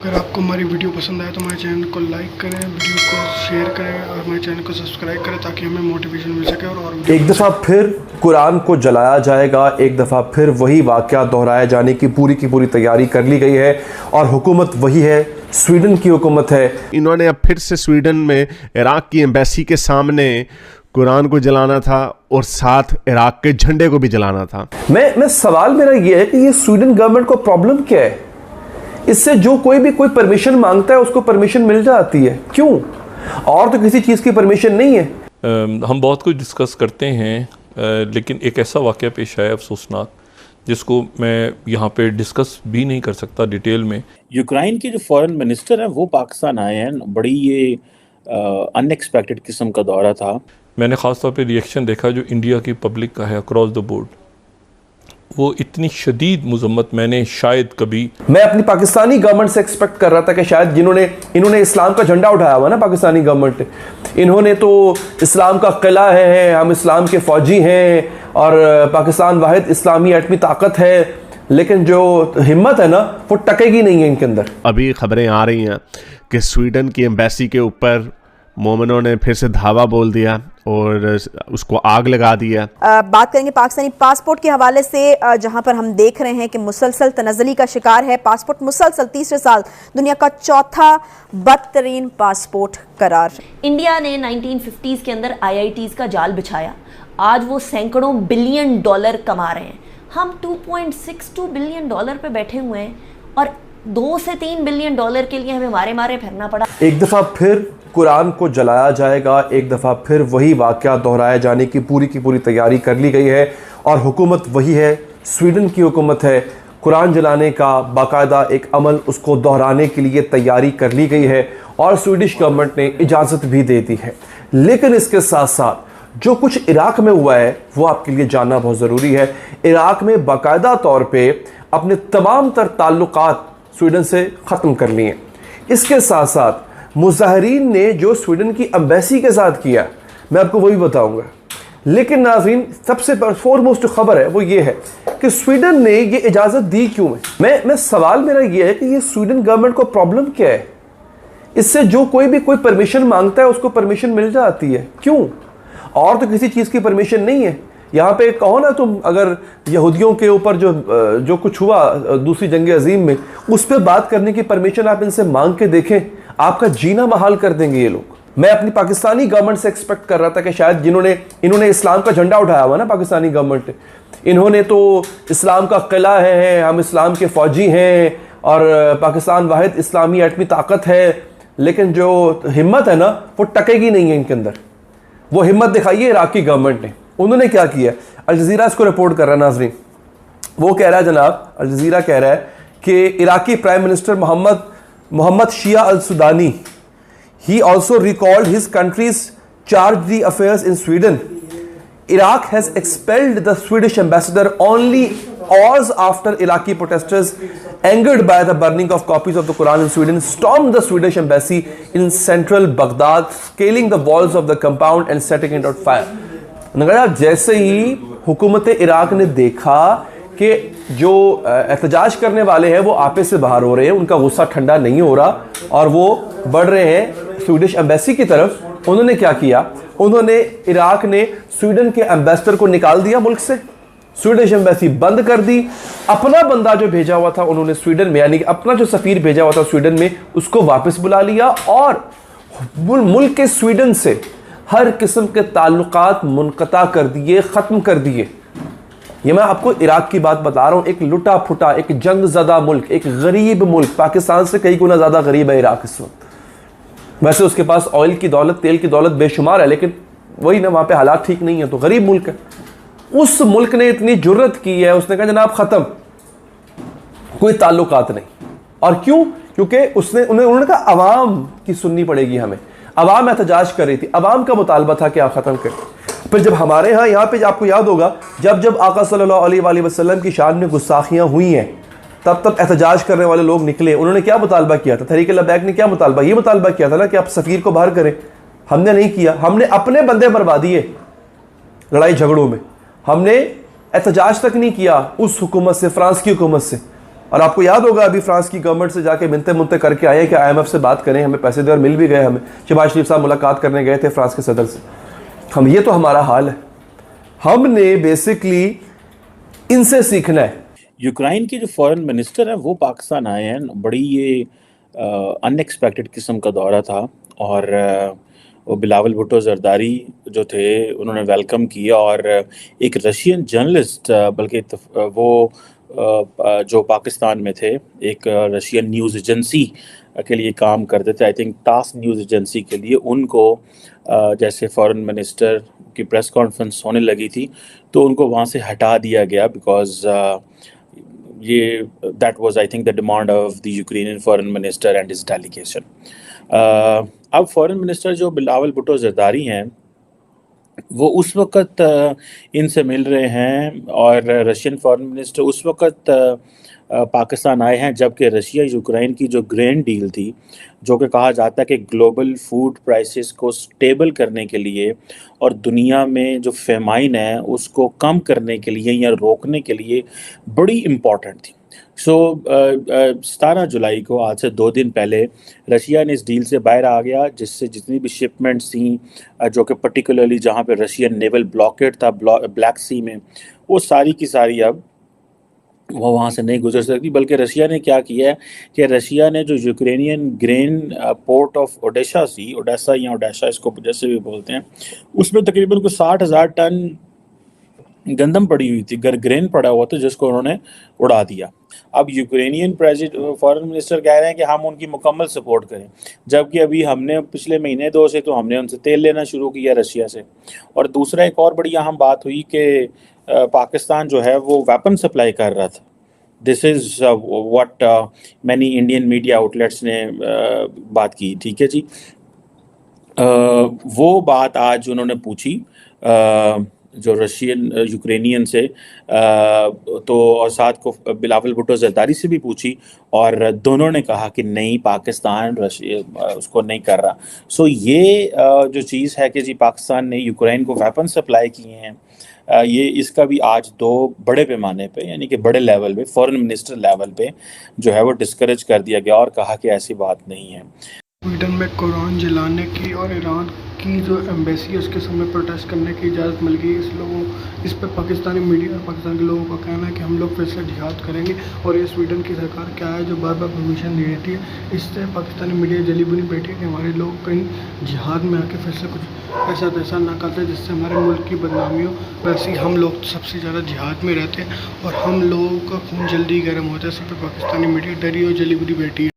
अगर आपको हमारी वीडियो पसंद आए तो हमारे चैनल को लाइक करें, वीडियो को शेयर करें और हमारे चैनल को सब्सक्राइब करें ताकि हमें मोटिवेशन मिल सके और एक दफ़ा फिर कुरान को जलाया जाएगा, एक दफ़ा फिर वही वाक़या दोहराए जाने की पूरी तैयारी कर ली गई है और हुकूमत वही है, स्वीडन की हुकूमत है। इन्होंने अब फिर से स्वीडन में इराक की एम्बेसी के सामने कुरान को जलाना था और साथ इराक के झंडे को भी जलाना था। मैं सवाल मेरा ये है कि ये स्वीडन गवर्नमेंट को प्रॉब्लम क्या है? इससे जो कोई परमिशन मांगता है उसको परमिशन मिल जाती है, क्यों? और तो किसी चीज़ की परमिशन नहीं है। हम बहुत कुछ डिस्कस करते हैं, लेकिन एक ऐसा वाक़या पेश आया अफसोसनाक जिसको मैं यहाँ पे डिस्कस भी नहीं कर सकता डिटेल में। यूक्रेन के जो फॉरेन मिनिस्टर हैं वो पाकिस्तान आए हैं, बड़ी ये अनएक्सपेक्टेड किस्म का दौरा था। मैंने ख़ास तौर पे रिएक्शन देखा जो इंडिया की पब्लिक का है अक्रॉस द बोर्ड, वो इतनी शदीद मुज़म्मत मैंने शायद कभी। मैं अपनी पाकिस्तानी गवर्नमेंट से एक्सपेक्ट कर रहा था कि शायद इन्होंने इस्लाम का झंडा उठाया हुआ ना, पाकिस्तानी गवर्नमेंट ने, इन्होंने तो इस्लाम का किला है, हम इस्लाम के फ़ौजी हैं और पाकिस्तान वाहिद इस्लामी एटमी ताकत है, लेकिन जो हिम्मत है ना वो टकेगी नहीं है इनके अंदर। अभी खबरें आ रही हैं कि स्वीडन की एम्बेसी के ऊपर मोमिनों ने फिर से धावा बोल दिया और उसको आग लगा दिया। बात करेंगे पाकिस्तानी पासपोर्ट के हवाले से, जहां पर हम देख रहे हैं कि मुसलसल तनज़्ज़ुली का शिकार है पासपोर्ट। मुसलसल तीसरे साल दुनिया का चौथा बदतरीन पासपोर्ट करार। इंडिया ने 1950s के अंदर IITs का जाल बिछाया, आज वो सैकड़ों बिलियन डॉलर कमा रहे हैं। हम 2.62 बिलियन डॉलर पे बैठे हुए हैं और 2 से 3 बिलियन डॉलर के लिए हमें मारे फिरना पड़ा। एक दफ़ा फिर कुरान को जलाया जाएगा, एक दफ़ा फिर वही वाक़या दोहराए जाने की पूरी तैयारी कर ली गई है और हुकूमत वही है, स्वीडन की हुकूमत है। कुरान जलाने का बाकायदा एक अमल, उसको दोहराने के लिए तैयारी कर ली गई है और स्वीडिश गवर्नमेंट ने इजाज़त भी दे दी है। लेकिन इसके साथ साथ जो कुछ इराक़ में हुआ है वो आपके लिए जानना बहुत ज़रूरी है। इराक़ में बाकायदा तौर पर अपने तमाम तर ताल्लुकात स्वीडन से ख़त्म कर लिए। इसके साथ साथ मुजाहिरीन ने जो स्वीडन की एम्बेसी के साथ किया, मैं आपको वही बताऊंगा। लेकिन नाज़रीन, सबसे फोरमोस्ट खबर है वो ये है कि स्वीडन ने ये इजाज़त दी क्यों है। मैं सवाल मेरा ये है कि ये स्वीडन गवर्नमेंट को प्रॉब्लम क्या है? इससे जो कोई परमिशन मांगता है उसको परमिशन मिल जाती है, क्यों? और तो किसी चीज़ की परमिशन नहीं है। यहाँ पे कहो ना तुम, अगर यहूदियों के ऊपर जो कुछ हुआ दूसरी जंग अजीम में, उस पर बात करने की परमिशन आप इनसे मांग के देखें, आपका जीना महाल कर देंगे ये लोग। मैं अपनी पाकिस्तानी गवर्नमेंट से एक्सपेक्ट कर रहा था कि शायद इन्होंने इस्लाम का झंडा उठाया हुआ ना, पाकिस्तानी गवर्नमेंट ने, इन्होंने तो इस्लाम का किला है, हम इस्लाम के फ़ौजी हैं और पाकिस्तान वाहिद इस्लामी एटमी ताकत है, लेकिन जो हिम्मत है ना वो टकेगी नहीं है इनके अंदर। वो हिम्मत दिखाई है इराक़ की गवर्नमेंट ने। उन्होंने क्या किया? अल जज़ीरा इसको रिपोर्ट कर रहा है नाज़रीन। वो कह रहा है, जनाब अल जज़ीरा कह रहा है कि Iraqi prime minister Mohammed Shia al Sudani, he also recalled his country's charged the affairs in Sweden. Iraq has expelled the Swedish ambassador only hours after Iraqi protesters, angered by the burning of copies of the Quran in Sweden, stormed the Swedish embassy in central Baghdad, scaling the walls of the compound and setting it on fire. जैसे ही हुकूमत Iraq ने देखा कि जो एहतजाज करने वाले हैं वो आपे से बाहर हो रहे हैं, उनका गुस्सा ठंडा नहीं हो रहा और वो बढ़ रहे हैं स्वीडिश एम्बेसी की तरफ, उन्होंने क्या किया? उन्होंने, इराक ने स्वीडन के एम्बेसडर को निकाल दिया मुल्क से, स्वीडिश एम्बेसी बंद कर दी। अपना बंदा जो भेजा हुआ था उन्होंने स्वीडन में, यानी कि अपना जो सफ़ीर भेजा हुआ था स्वीडन में, उसको वापस बुला लिया और मुल्क के स्वीडन से हर किस्म के ताल्लुकात मुनक़ता कर दिए, ख़त्म कर दिए। ये मैं आपको इराक की बात बता रहा हूँ। एक लुटा फुटा, एक जंग ज़दा मुल्क, एक गरीब मुल्क, पाकिस्तान से कई गुना ज़्यादा गरीब है इराक इस वक्त। वैसे उसके पास ऑयल की दौलत, तेल की दौलत बेशुमार है, लेकिन वही ना, वहाँ पे हालात ठीक नहीं है, तो गरीब मुल्क है। उस मुल्क ने इतनी जुर्रत की है, उसने कहा जनाब ख़त्म, कोई ताल्लुकात नहीं। और क्यों? क्योंकि उन्होंने कहा अवाम की सुननी पड़ेगी हमें। अवाम एहतजाज कर रही थी, अवाम का मुतालबा था कि आप ख़त्म करें। फिर जब हमारे यहाँ पे आपको याद होगा, जब आका सल्लल्लाहु अलैहि वसल्लम की शान में गुस्ताखियाँ हुई हैं, तब एहतजाज करने वाले लोग निकले। उन्होंने क्या मुतालबा किया था? तहरीक लबैक ने क्या मुतालबा? ये मुतालबा किया था ना कि आप सफ़ीर को बाहर करें। हमने नहीं किया, हमने अपने बंदे मरवा दिए लड़ाई झगड़ों में। हमने एहतजाज तक नहीं किया उस हुकूमत से, फ्रांस की हुकूमत से। और आपको याद होगा अभी फ्रांस की गवर्नमेंट से जाके मिनते मुनते करके आए कि IMF से बात करें, हमें पैसे दे, और मिल भी गए। हमें शहबाज शरीफ साहब मुलाकात करने गए थे फ्रांस के सदर से। हम, ये तो हमारा हाल है। हमने बेसिकली इनसे सीखना है। यूक्रेन के जो फॉरेन मिनिस्टर हैं वो पाकिस्तान आए हैं, बड़ी ये अनएक्सपेक्टेड किस्म का दौरा था। और वो बिलावल भुट्टो जरदारी जो थे उन्होंने वेलकम किया, और एक रशियन जर्नलिस्ट, बल्कि वो जो पाकिस्तान में थे, एक रशियन न्यूज़ एजेंसी के लिए काम करते थे, I think TASS news agency के लिए, उनको जैसे फॉरेन मिनिस्टर की प्रेस कॉन्फ्रेंस होने लगी थी तो उनको वहाँ से हटा दिया गया, बिकॉज ये that was I think the demand of the Ukrainian foreign minister and his delegation. अब फॉरेन मिनिस्टर जो बिलावल भुट्टो जरदारी हैं वो उस वक़्त इनसे मिल रहे हैं, और रशियन फॉरेन मिनिस्टर उस वक़्त पाकिस्तान आए हैं जबकि रशिया यूक्रेन की जो ग्रेन डील थी, जो कि कहा जाता है कि ग्लोबल फूड प्राइसेस को स्टेबल करने के लिए और दुनिया में जो फेमाइन है उसको कम करने के लिए या रोकने के लिए बड़ी इम्पॉर्टेंट थी। सो 17 जुलाई को, आज से 2 दिन पहले, रशिया ने इस डील से बाहर आ गया, जिससे जितनी भी शिपमेंट्स थी जो कि पर्टिकुलरली जहाँ पे रशियन नेवल ब्लॉकेड था ब्लैक सी में, वो सारी की सारी अब वो वहाँ से नहीं गुजर सकती। बल्कि रशिया ने क्या किया है कि रशिया ने जो Ukrainian grain port of Odessa सी, ओडेसा या ओडेसा इसको जैसे भी बोलते हैं, उसमें तकरीबन कुछ 60,000 टन गंदम पड़ी हुई थी, ग्रेन पड़ा हुआ था, जिसको उन्होंने उड़ा दिया। अब यूक्रेनियन फॉरेन मिनिस्टर कह रहे हैं कि हम उनकी मुकम्मल सपोर्ट करें, जबकि अभी हमने पिछले महीने 2 से तो हमने उनसे तेल लेना शुरू किया रशिया से। और दूसरा एक और बड़ी अहम बात हुई कि पाकिस्तान जो है वो वेपन सप्लाई कर रहा था। This is what many Indian media outlets ने बात की, ठीक है जी। वो बात आज उन्होंने पूछी जो रशियन यूक्रेनियन से, तो और साथ को बिलावल भुट्टो जरदारी से भी पूछी, और दोनों ने कहा कि नहीं, पाकिस्तान रशिया उसको नहीं कर रहा। सो ये जो चीज़ है कि जी पाकिस्तान ने यूक्रेन को वेपन सप्लाई किए हैं, ये इसका भी आज 2 बड़े पैमाने पे, यानी कि बड़े लेवल पे, फॉरेन मिनिस्टर लेवल पे जो है वो डिस्करेज कर दिया गया और कहा कि ऐसी बात नहीं है। स्वीडन में कुरान जलाने की और ईरान की जो एम्बेसी है उसके सामने प्रोटेस्ट करने की इजाज़त मिल गई इस पर पाकिस्तानी मीडिया और पाकिस्तान के लोगों का कहना है कि हम लोग फिर से जिहाद करेंगे। और ये स्वीडन की सरकार क्या है जो बार बार परमिशन दे देती है, इससे पाकिस्तानी मीडिया जली बुनी बैठी है कि हमारे लोग कहीं जिहाद में आके फिर से कुछ ऐसा तैसा ना करते जिससे हमारे मुल्क की बदनामी हो। वैसे ही हम लोग सबसे ज़्यादा जिहाद में रहते हैं और हम लोगों का खून जल्दी गर्म होता है, सब पे पाकिस्तानी मीडिया डरी और जली बुनी बैठी है।